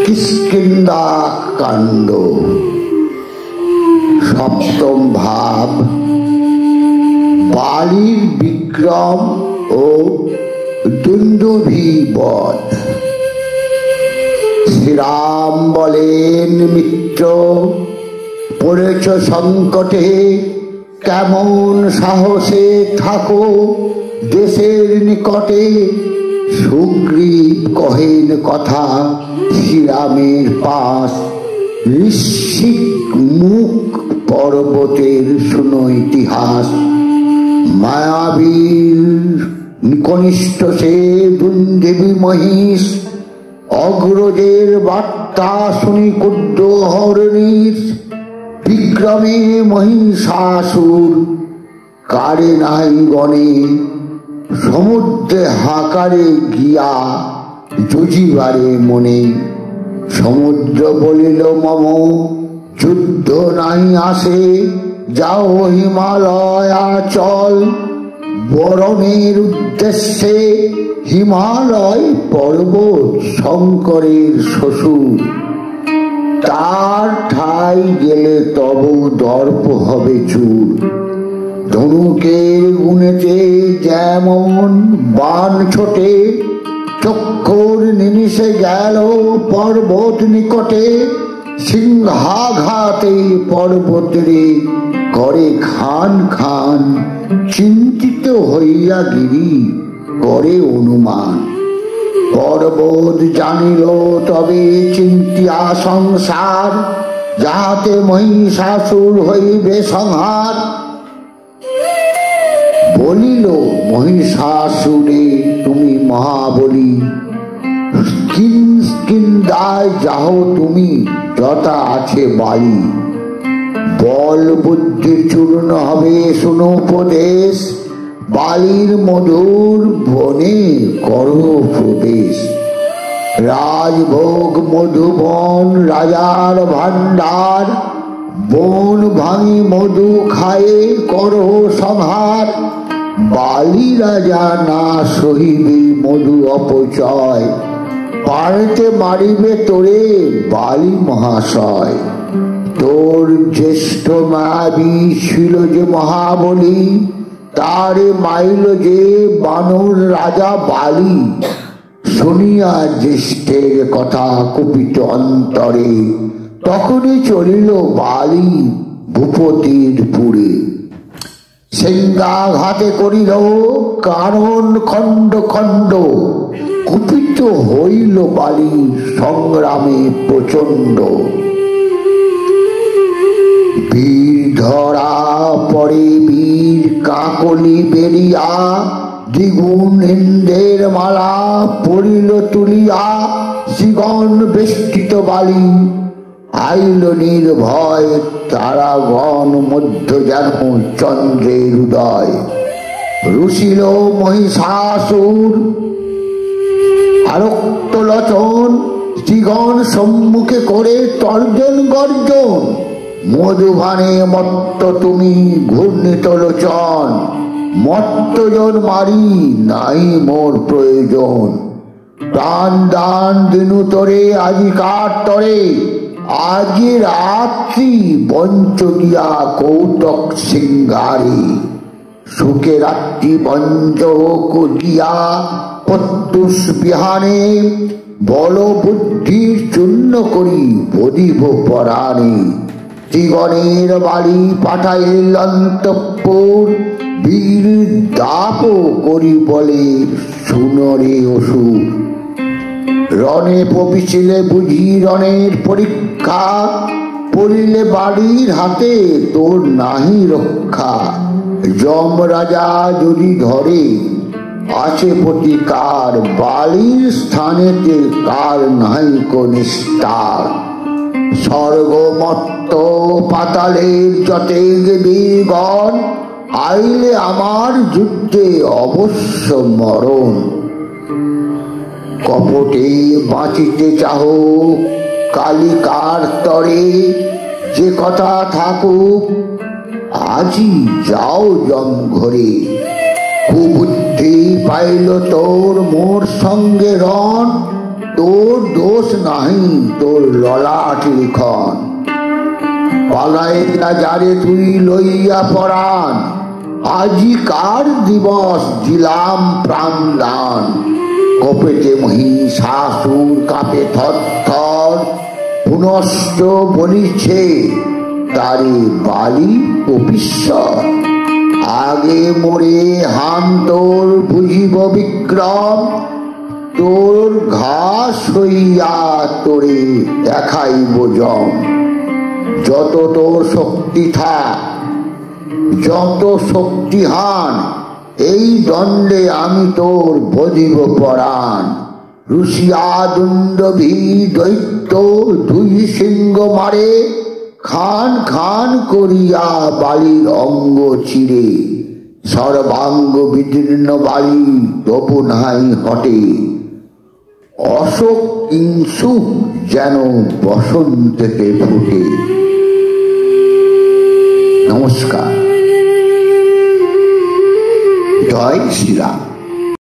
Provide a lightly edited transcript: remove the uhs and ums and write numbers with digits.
কিষ্কিন্ধা কাণ্ড। সপ্তম ভাব বালির বিক্রম ও দুন্দুভি বধ। শ্রীরাম বলেন, মিত্র পড়েছ সংকটে, কেমন সাহসে থাকো দেশের নিকটে। সুগ্রীব কহেন কথা শ্রীরামের পাশ, ঋষিক মুখ পর্বতের শুনো ইতিহাস। মায়াবীর কনিষ্ঠ সে দুন্দেবী মহিষ, অগ্রজের বার্তা শুনি কুদ্র হরণীর। বিক্রমে মহিষাসুর কারে নাই গণে, সমুদ্রে হাকারে গিয়া যুজিবারে মনে। সমুদ্র বলিল মম যুদ্ধ নাই আসে, যাও হিমালয়া চল বরণের উদ্দেশ্যে। হিমালয় পর্বত শঙ্করের শ্বশুর, তার ঠাই গেলে তবু দর্প হবে চুর। ধনুকের গুণেতে যেমন বান ছোটে, চক্ষুর নিমিষে গেল পর্বত নিকটে। সিংহাঘাতে পর্বতরে করে খান খান, চিন্তিত হইয়া গিরি করে অনুমান। পর্বত জানিল তবে চিন্তিয়া সংসার, যাহাতে মহিষাসুর হইবে সংহার। বলিল মহিষাসুরে, তুমি মহাবলী, কিষ্কিন্ধায় যাও তুমি যথা আছে বালি। বল বুদ্ধি চূর্ণ হবে শুনো উপদেশ, বালির মধুর বনে করো প্রবেশ। রাজভোগ মধুবন রাজার ভান্ডার, বন ভাঙি মধু খায়ে করো সংহার। বালি রাজা না সহিবে মধু অপচয়, পাড়তে মারিবে তোরে বালি মহাশয়। তোর জ্যেষ্ঠ মায়াবী ছিল যে মহাবলী, তারে মাইল যে বানর রাজা বালি। শুনিয়া জ্যেষ্ঠের কথা কুপিত অন্তরে, তখনই চলিল বালি ভূপতির পুরে। সিংহাঘাতে করিল কারণ খণ্ড খণ্ড, কুপিত হইল বালি সংগ্রামে প্রচন্ড। বীর ধরা পরে বীর কাকলি বেরিয়া, দ্বিগুণ ইন্দ্রের মালা পড়িল তুলিয়া। শ্রীগণ বেষ্টিত বালি আইল নির্ভয়, তারাগণ মধ্য যেন চন্দ্রের উদয়। রুষিল মহিষাসুর আরক্ত লোচন, শ্রীগণ সম্মুখে করে তর্জন গর্জন। মধুভানে মত্ত তুমি ঘূর্ণিত লোচন, মত্তজন মারি নাই মোর প্রয়োজন। প্রাণ দান দিনু তরে আজিকার তরে, আজি রাত্রি বঞ্চ দিয়া কৌতক সিংহারে। সুখে রাত্রি বঞ্চ করিয়া প্রত্যুষ বিহানে, বল বুদ্ধির চূর্ণ করি বদিব পরাণে। ত্রিগণের বাড়ি পাঠাইল অন্তঃপুর, বীর দাপ করি বলে শুনরে অসুর। রণে পবিছিলে বুঝি রণের পরীক্ষা, পড়িলে বাড়ির হাতে তোর নাহি রক্ষা। যম রাজা যদি ধরে আছে প্রতিকার, বালির স্থানেতে কার নাই কো নিস্তার। স্বর্গমত্ত পাতালের যতে বীরগণ, আইলে আমার যুদ্ধে অবশ্য মরণ। কপটে বাঁচিতে চাহ কালিকার তরে, যে কথা থাকুক আজি যাও জঙ্ঘরে। কুবুদ্ধি পাইল তোর মোর সঙ্গে রণ, তোর দোষ নাহি তোর ললাট লিখন, পালায় যারে তুই লইয়া পরাণ, আজি কার দিবস দিলাম প্রাণ দান। কপেটে মহিষাসুর কাপে থরথর, পুনশ্চ বলিছে তারে বালি কপীশ্বর। আগে মোরে হান তোর বুঝিব বিক্রম, তোর ঘাস হইয়া তোরে দেখাইব জম। যত তোর শক্তি থাক যত শক্তিহান, এই দণ্ডে আমি তোর বধিব পরাণ। রুষিয়া দুন্দভি দৈত্য দুই সিংহ মারে, খান খান করিয়া বালির অঙ্গ চিরে। সর্বাঙ্গ বিদীর্ণ বালি তবু নাই হটে, অশোক ইনসুক যেন বসন্তেতে ফুটে। নমস্কার। জয় শ্রীরাম।